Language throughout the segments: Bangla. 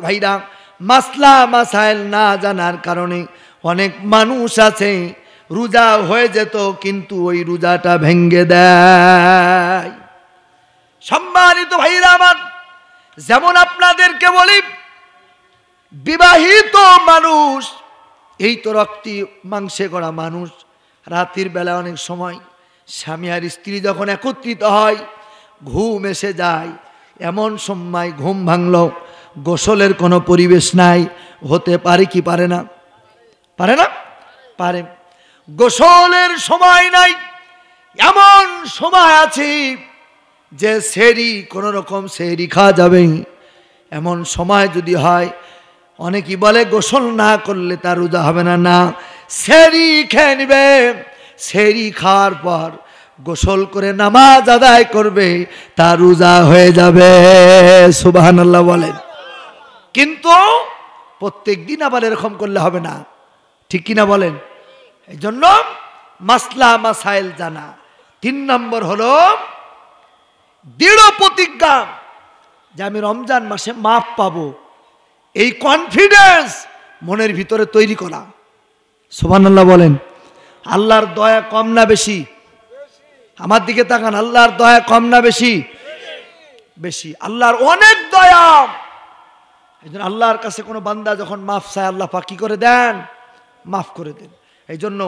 ভাইরা, মাসলা মাসাইল না জানার কারণে অনেক মানুষ আছে রোজা হয়ে যেত কিন্তু ওই রোজাটা ভেঙে দেয়। সম্মানিত ভাইরা আমার, যেমন আপনাদেরকে বলি, বিবাহিত মানুষ, এই তো রক্তি মাংসে গড়া মানুষ, রাতের বেলা অনেক সময় স্বামী আর স্ত্রী যখন একত্রিত হয় ঘুম এসে যায়, এমন সময় ঘুম ভাঙল, গোসলের কোনো পরিবেশ নাই, হতে পারে কি পারে না? পারে না? পারে। গোসলের সময় নাই, এমন সময় আছে যে সেহরি কোনো রকম সেহরি খাওয়া যাবে, এমন সময় যদি হয়, অনেকেই বলে গোসল না করলে তার রোজা হবে না। না, সেহরি খেয়ে নেবে, সেহরি খাওয়ার পর গোসল করে নামাজ আদায় করবে, তার রোজা হয়ে যাবে। সুবহানাল্লাহ বলেন। কিন্তু প্রত্যেক দিন আবার এরকম করলে হবে না, ঠিক কিনা বলেন? এই জন্য মাসলা মাসাইল জানা। 3 নম্বর হলো দৃঢ় প্রতিজ্ঞা যে আমি রমজান মাসে মাফ পাবো, এই কনফিডেন্স মনের ভিতরে তৈরি করা। সুবহানাল্লাহ বলেন। আল্লাহর দয়া কম না বেশি? আমার দিকে তাকান, আল্লাহর দয়া কম না বেশি? বেশি। আল্লাহর অনেক দয়া। এই জন্য আল্লাহর কাছে কোনো বান্দা যখন মাফ চায়, আল্লাহ পাক কি করে দেন? মাফ করে দেন। এই জন্য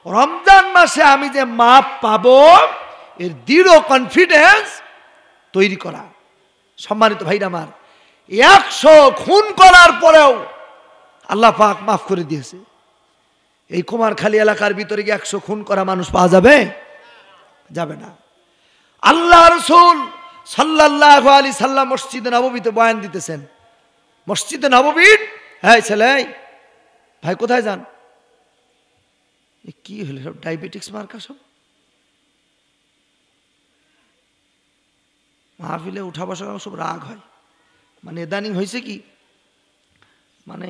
রমজান মাসে আমি যে মাফ পাবো, এর দৃঢ় কনফিডেন্স তৈরি করা। সম্মানিত ভাইরা আমার, 100 খুন করার পরেও আল্লাহ পাক মাফ করে দিয়েছে। এই কুমারখালী এলাকার ভিতরে কি 100 খুন করা মানুষ পাওয়া যাবে? যাবে না। আল্লাহ রাসূল সাল্লাল্লাহু আলাইহি সাল্লাম মসজিদে নববীতে বয়ান দিতেছেন। মসজিদে নববীর, হ্যাঁ ছেলে ভাই কোথায় যান? কি হলো সব ডায়াবেটিক্স মার্কা সব? মাহফিলে উঠা বসা সব রাগ হয়। মানে ইদানিং হয়েছে কি, মানে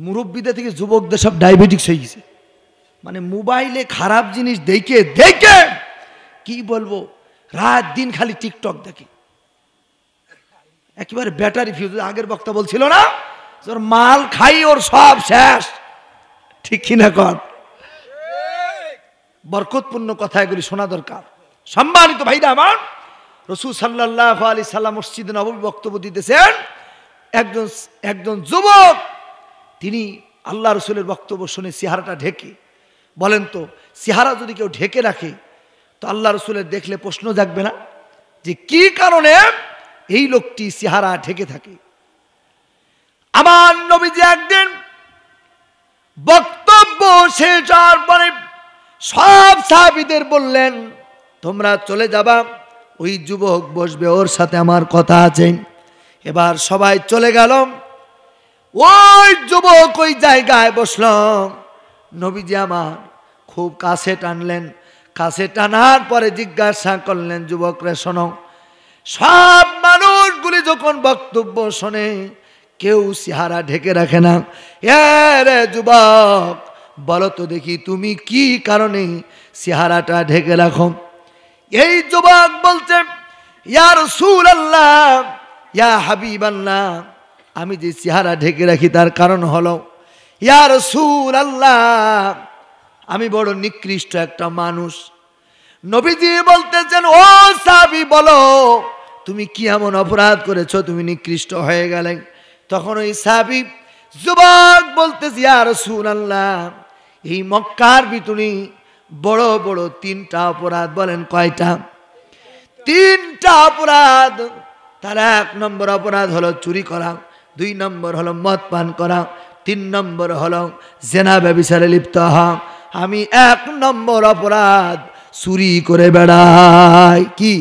মুরব্বীদের থেকে যুবকদের সব ডায়াবেটিক্স হয়ে গেছে। মানে মোবাইলে খারাপ জিনিস দেখে দেখে কি বলবো, রাত দিন খালি টিকটক দেখে, একেবারে ব্যাটারি ফিউজ। আগের বক্তা বলছিল না, ওর মাল খাই ওর সব শেষ, ঠিক কিনা কর? বরকতপূর্ণ কথা এগুলি শোনা দরকার। সম্মানিত ভাইরা আমার, রাসূল সাল্লাল্লাহু আলাইহি সাল্লাম মসজিদে নববী বক্তব্য দিতেছেন। একজন যুবক, তিনি আল্লাহ রাসূলের বক্তব্য শুনে চেহারাটা ঢেকে, বলেন তো চেহারা যদি কেউ ঢেকে রাখে তো আল্লাহ রাসূলের দেখলে প্রশ্ন জাগবে না যে কি কারণে এই লোকটি চেহারা ঢেকে থাকে? আমার নবীজি একদিন বক্তব্য শেষ হওয়ার পরে সব সাহাবীদের বললেন, তোমরা চলে যাবা, ওই যুবক বসবে, ওর সাথে আমার কথা আছে। এবার সবাই চলে গেল, ওই যুবক ওই জায়গায় বসল। নবীজি আমার খুব কাছে টানলেন, কাছে টানার পরে জিজ্ঞাসা করলেন, যুবকরা শোনো, সব মানুষগুলি যখন বক্তব্য শোনে কেউ চেহারা ঢেকে রাখে না, রে যুবক বলো তো দেখি তুমি কি কারণে চেহারাটা ঢেকে রাখো? এই যুবক বলছে, ইয়া রাসূলুল্লাহ, ইয়া হাবিবাল্লাহ, আমি যে চেহারা ঢেকে রাখি তার কারণ হলো, ইয়া রাসূলুল্লাহ, আমি বড় নিকৃষ্ট একটা মানুষ। নবীজি বলতেছেন, ও সাহাবী বলো তুমি কি এমন অপরাধ করেছো তুমি নিকৃষ্ট হয়ে গেলে? তখন ওই সাহাবী যুবক বলতেছে, ইয়া রাসূলুল্লাহ, এই মক্কার ভিতরে বড় বড় 3টা অপরাধ। বলেন কয়টা? 3টা অপরাধ। তার 1 নম্বর অপরাধ হলো চুরি করা, 2 নম্বর হলো মদ পান করা, 3 নম্বর হলো জিনা ব্যভিচারে লিপ্ত হওয়া। আমি 1 নম্বর অপরাধ চুরি করে বেড়াই। কি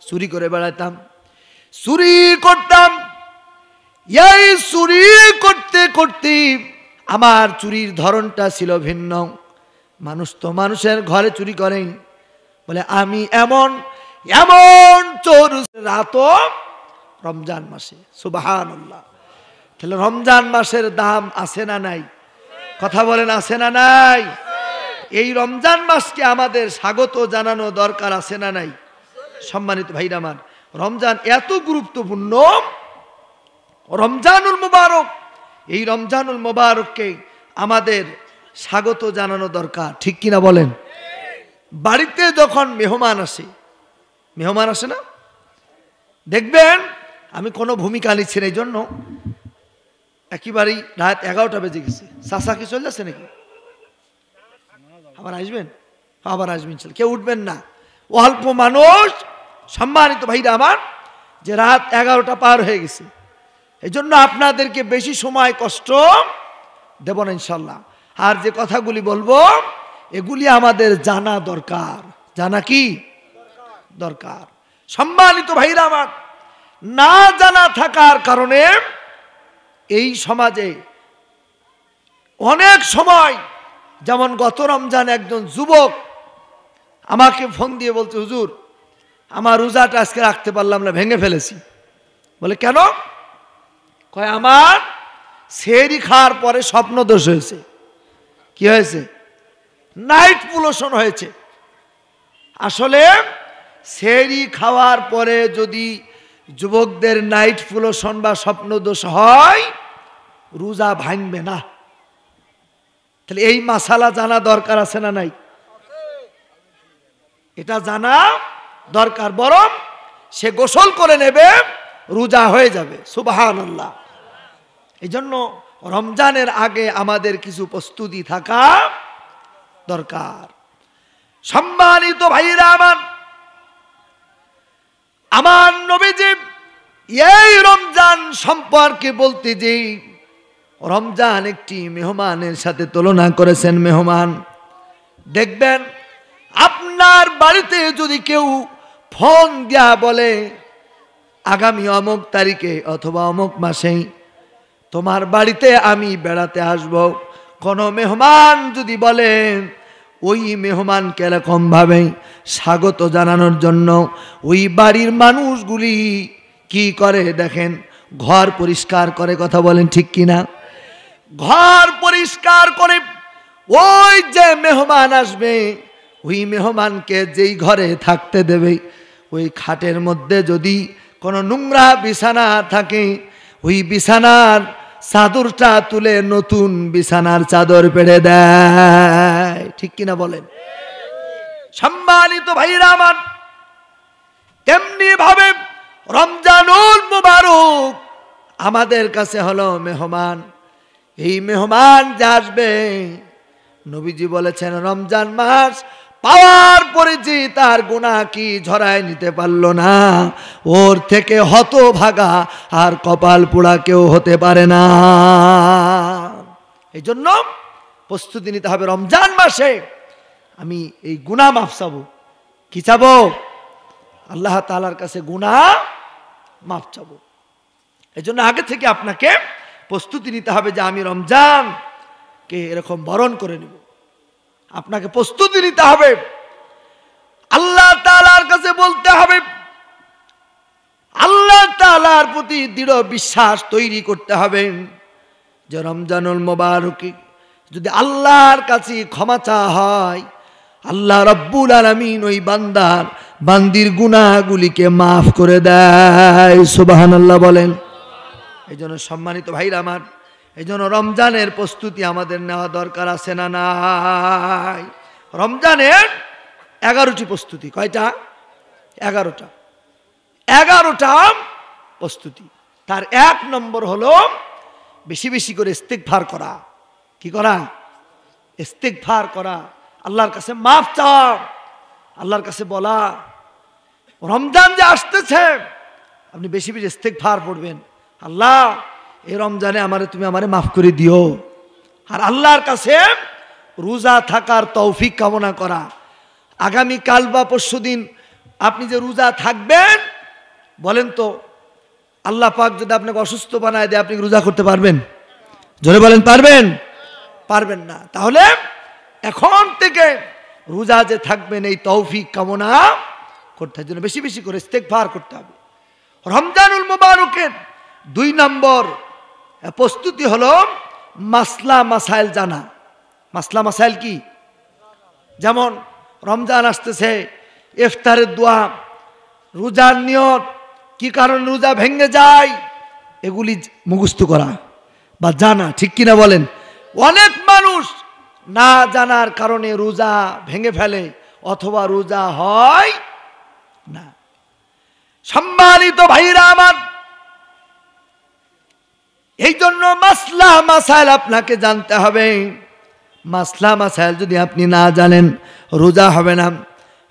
চুরি করে বেড়াতাম? চুরি করতাম। এই চুরি করতে করতে আমার চুরির ধরনটা ছিল ভিন্ন। মানুষ তো মানুষের ঘরে চুরি করে, বলে আমি এমন এমন চোর। রাতও রমজান মাসে, সুবহানাল্লাহ। তাহলে রমজান মাসের দাম আছে না নাই? কথা বলেন, আছে না নাই? এই রমজান মাসকে আমাদের স্বাগত জানানো দরকার, আছে না নাই? সম্মানিত ভাইরা আমার, রমজান এত গুরুত্বপূর্ণ রমজানুল মুবারক, এই রমজানুল মুবারককে আমাদের স্বাগত জানানো দরকার, ঠিক কিনা বলেন? বাড়িতে যখন মেহমান আসে না, দেখবেন, আমি কোনো ভূমিকা নিচ্ছি না, এই জন্য একেবারেই রাত 11টা বেজে গেছে। চাচা কি চলে যাচ্ছে নাকি? আবার আসবেন? কেউ উঠবেন না, অল্প মানুষ। সম্মানিত ভাইরা আমার, যে রাত 11টা পার হয়ে গেছে, এই জন্য আপনাদেরকে বেশি সময় কষ্ট দেব না ইনশাল্লাহ। আর যে কথাগুলি বলবো এগুলি আমাদের জানা দরকার। জানা কি দরকার? সম্মানিত ভাইরা আমার, না জানা থাকার কারণে এই সমাজে অনেক সময়, যেমন গত রমজান একজন যুবক আমাকে ফোন দিয়ে বলছে, হুজুর আমার রোজাটা আজকে রাখতে পারলাম না, ভেঙে ফেলেছি। বলে কেন? কয় আমার সেহরি খাওয়ার পরে স্বপ্ন দোষ হয়েছে। কি হয়েছে? নাইট পুলোশন হয়েছে। আসলে সেহরি খাওয়ার পরে যদি যুবকদের নাইট পুলোশন বা স্বপ্ন দোষ হয়, রোজা ভাঙবে না। তাহলে এই মাসালা জানা দরকার আছে না নাই? এটা জানা দরকার। বরং সে গোসল করে নেবে, রোজা হয়ে যাবে। সুবহানাল্লাহ। এই জন্য রমজানের আগে আমাদের কিছু প্রস্তুতি থাকা দরকার। সম্মানিত ভাইরা আমার নবীজি এই রমজান সম্পর্কে বলতে যে রমজান একটি মেহমানের সাথে তুলনা করেছেন। মেহমান, দেখবেন আপনার বাড়িতে যদি কেউ ফোন দিয়া বলে আগামী অমুক তারিখে অথবা অমুক মাসেই তোমার বাড়িতে আমি বেড়াতে আসব, কোনো মেহমান যদি বলেন, ওই মেহমানকে এরকম ভাবে স্বাগত জানানোর জন্য ওই বাড়ির মানুষগুলি কি করে দেখেন, ঘর পরিষ্কার করে। কথা বলেন ঠিক কিনা? ঘর পরিষ্কার করে ওই যে মেহমান আসবে, ওই মেহমানকে যেই ঘরে থাকতে দেবে, ওই খাটের মধ্যে যদি কোনো নোংরা বিছানা থাকে, ওই বিছানার চাদরটা তুলে নতুন বিছানার চাদর পেড়ে দেয়। ঠিক কিনা বলেন? সম্মানিত ভাইরা আমার, তেমনি ভাবে রমজানুল মুবারক আমাদের কাছে হলো মেহমান। এই মেহমান যে আসবে, নবীজি বলেছেন রমজান মাস পাওয়ার পরে যে তার গুনাহ কি ঝরায় নিতে পারলো না, ওর থেকে হতভাগা আর কপাল পোড়া কেউ হতে পারে না। এই জন্য প্রস্তুতি নিতে হবে। রমজান মাসে আমি এই গুনাহ মাফ চাবো। কি চাবো? আল্লাহ তাআলার কাছে গুনাহ মাফ চাবো। এই জন্য আগে থেকে আপনাকে প্রস্তুতি নিতে হবে যে আমি রমজানকে এরকম বরণ করে নেব। আপনাকে প্রস্তুতি নিতে হবে, আল্লাহ তাআলার কাছে বলতে হবে, আল্লাহ তাআলার প্রতি দৃঢ় বিশ্বাস তৈরি করতে হবে যে রমজানুল মুবারকে যদি আল্লাহর কাছে ক্ষমা চাওয়া হয়, আল্লাহ রাব্বুল আলামিন ওই বান্দির গুনাহগুলিকে মাফ করে দেয়। সুবহানাল্লাহ বলেন। এই জন্য সম্মানিত ভাইরা আমার, এই জন্য রমজানের প্রস্তুতি আমাদের নেওয়া দরকার আছে না নাই? রমজানের 11টি প্রস্তুতি। কয়টা? 11টা প্রস্তুতি। তার 1 নম্বর হলো বেশি বেশি করে ইস্তিগফার করা। কি করা? ইস্তিগফার করা, আল্লাহর কাছে মাফ চাওয়া, আল্লাহর কাছে বলা রমজান যে আসতেছে আপনি বেশি বেশি ইস্তিগফার পড়বেন, আল্লাহ এই রমজানে তুমি আমারে মাফ করে দিও। আর আল্লাহর কাছে রোজা থাকার তৌফিক কামনা করা। আগামী কাল বা পরশুদিন আপনি যে রোজা থাকবেন, বলেন তো আল্লাহ পাক যদি আপনাকে অসুস্থ বানায় দেয়, আপনি রোজা করতে পারবেন? জোরে বলেন, পারবেন? পারবেন না। তাহলে এখন থেকে রোজা যে থাকবেন এই তৌফিক কামনা করতে হবে, জন্য বেশি বেশি করে ইস্তেগফার করতে হবে। রমজানুল মুবারকের 2 নম্বর প্রস্তুতি হলো মাসলা মাসাইল জানা। মাসলা মাসাইল কি? যেমন রমজান আসতেছে, ইফতারের দোয়া, রোজার নিয়ত, কি কারণে রোজা ভেঙে যায়, এগুলি মুখস্থ করা বা জানা, ঠিক কিনা বলেন? অনেক মানুষ না জানার কারণে রোজা ভেঙে ফেলে অথবা রোজা হয় না। সম্মানিত ভাইরা আমার, এই জন্য মাসলা মাসাইল আপনাকে জানতে হবে। মাসলা মাসাইল যদি আপনি না জানেন রোজা হবে না।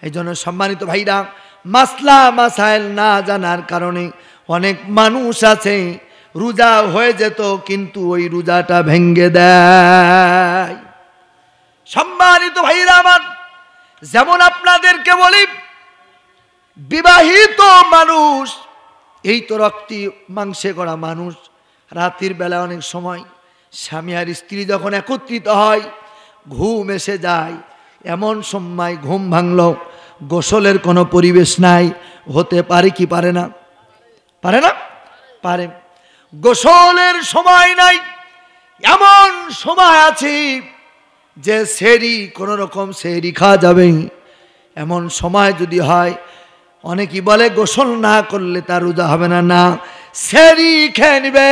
এই জন্য সম্মানিত ভাইরা, মাসলা মাসাইল না জানার কারণে অনেক মানুষ আছে রোজা হয়ে যেত কিন্তু ওই রোজাটা ভেঙ্গে দেয়। সম্মানিত ভাইরা আমার, যেমন আপনাদেরকে বলি, বিবাহিত মানুষ, এই তো রক্তি মাংসে করা মানুষ, রাতের বেলা অনেক সময় স্বামী আর স্ত্রী যখন একত্রিত হয় ঘুম এসে যায়, এমন সময় ঘুম ভাঙল, গোসলের কোনো পরিবেশ নাই, হতে পারে কি পারে না? পারে না? পারে। গোসলের সময় নাই, এমন সময় আছে যে সেহরি কোনো রকম সেহরি খাওয়া যাবে, এমন সময় যদি হয়, অনেকেই বলে গোসল না করলে তার রোজা হবে না। না, সেহরি খেয়ে নেবে,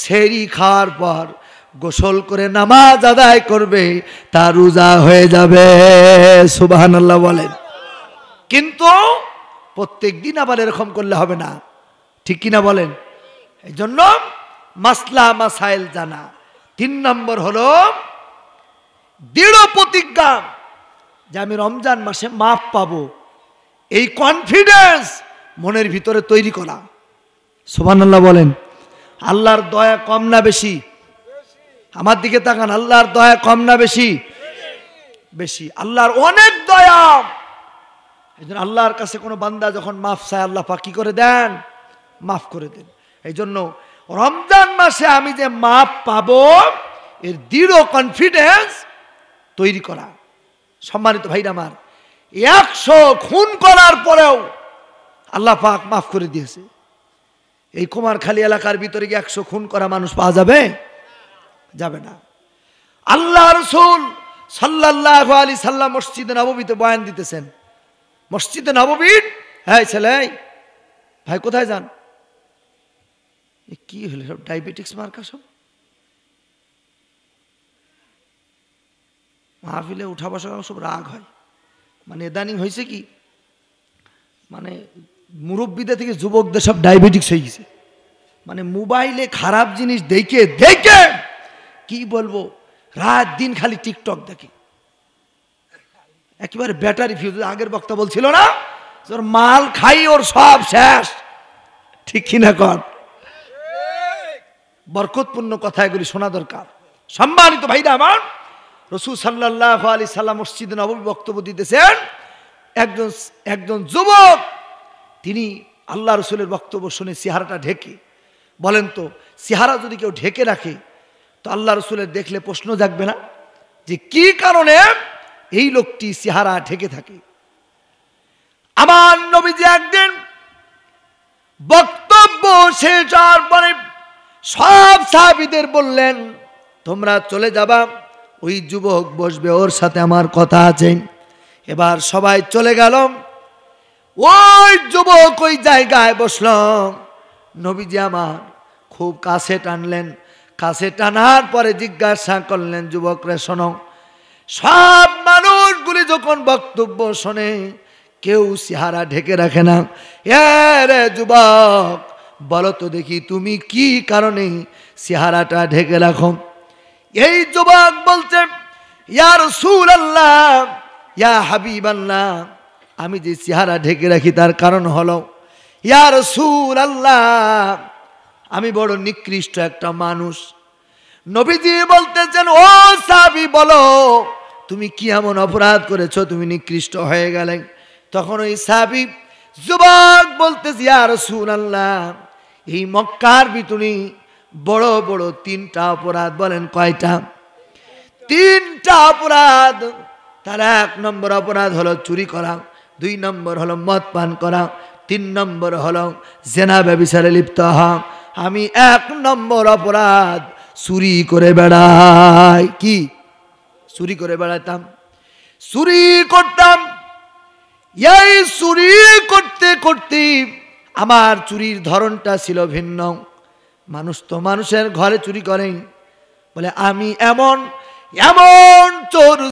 সেহরি খাওয়ার পর গোসল করে নামাজ আদায় করবে, তার রোজা হয়ে যাবে। সুবহানাল্লাহ বলেন। কিন্তু প্রত্যেক দিন আবার এরকম করলে হবে না, ঠিক কিনা বলেন? এই জন্য মাসলা মাসাইল জানা। 3 নম্বর হলো দৃঢ় প্রতিজ্ঞা যে আমি রমজান মাসে মাফ পাবো, এই কনফিডেন্স মনের ভিতরে তৈরি করা। সুবহানাল্লাহ বলেন। আল্লাহর দয়া কম না বেশি? আমার দিকে তাকান, আল্লাহর দয়া কম না বেশি? বেশি। আল্লাহর অনেক দয়া। এই জন্য আল্লাহর কাছে কোনো বান্দা যখন মাফ চায় আল্লাহ পাক কি করে দেন? মাফ করে দেন। এই জন্য রমজান মাসে আমি যে মাফ পাবো এর দৃঢ় কনফিডেন্স তৈরি করা। সম্মানিত ভাইরা আমার, 100 খুন করার পরেও আল্লাহ পাক মাফ করে দিয়েছে। এই কুমারখালী এলাকার ভিতরে কি 100 খুন করা মানুষ পাওয়া যাবে? যাবে না। আল্লাহ রাসূল সাল্লাল্লাহু আলাইহি সাল্লাম মসজিদে নববীতে বয়ান দিতেছেন। মসজিদে নববীর, হ্যাঁ ছেলে ভাই কোথায় যান? কি হলো সব ডায়াবেটিক্স মার্কা সব? মাহফিলে উঠা বসা সব রাগ হয়। মানে ইদানিং হয়েছে কি, মানে মুরব্বীদের থেকে যুবকদের সব ডায়াবেটিক্স হয়ে গেছে। মানে মোবাইলে খারাপ জিনিস দেখে দেখে কি বলবো, রাত দিন খালি টিকটক দেখে, একেবারে ব্যাটারি ফিউজ। আগের বক্তা বলছিল না, ওর মাল খাই ওর সব শেষ, ঠিক কিনা কর? বরকতপূর্ণ কথা এগুলি শোনা দরকার। সম্মানিত ভাইরা আমার, রাসূল সাল্লাল্লাহু আলাইহি সাল্লাম মসজিদে নববী বক্তব্য দিতেছেন। একজন যুবক তিনি আল্লাহ রাসূলের বক্তব্য শুনে চেহারাটা ঢেকে, বলেন তো চেহারা যদি কেউ ঢেকে রাখে তো আল্লাহ রাসূলের দেখলে প্রশ্ন জাগবে না যে কি কারণে এই লোকটি চেহারা ঢেকে থাকে? আমার নবীজি একদিন বক্তব্য শেষ হওয়ার পরে সব সাহাবীদের বললেন, তোমরা চলে যাবা, ওই যুবক বসবে, ওর সাথে আমার কথা আছে। এবার সবাই চলে গেল, ওই যুবক ওই জায়গায় বসল। নবীজি আমার খুব কাছে টানলেন, কাছে টানার পরে জিজ্ঞাসা করলেন, যুবকরা শোনো, সব মানুষগুলি যখন বক্তব্য শোনে কেউ চেহারা ঢেকে রাখে না, রে যুবক বলো তো দেখি তুমি কি কারণে চেহারাটা ঢেকে রাখো? এই যুবক বলছে, ইয়া রাসূলুল্লাহ, ইয়া হাবিবাল্লাহ, আমি যে চেহারা ঢেকে রাখি তার কারণ হলো, ইয়া রাসূলুল্লাহ, আমি বড় নিকৃষ্ট একটা মানুষ। নবীজি বলতেছেন, ও সাহাবী বলো তুমি কি এমন অপরাধ করেছো তুমি নিকৃষ্ট হয়ে গেলে? তখন ওই সাহাবী যুবক বলতেছে, ইয়া রাসূলুল্লাহ, এই মক্কার ভিতরে বড় বড় 3টা অপরাধ। বলেন কয়টা? 3টা অপরাধ। তার 1 নম্বর অপরাধ হলো চুরি করা, 2 নম্বর হলো মদ পান করা, 3 নম্বর হলো জেনা ব্যভিচারে লিপ্ত হওয়া। আমি 1 নম্বর অপরাধ চুরি করে বেড়াই। কি চুরি করে বেড়াতাম? চুরি করতাম। এই চুরি করতে করতে আমার চুরির ধরনটা ছিল ভিন্ন। মানুষ তো মানুষের ঘরে চুরি করে। বলে আমি এমন এমন চোর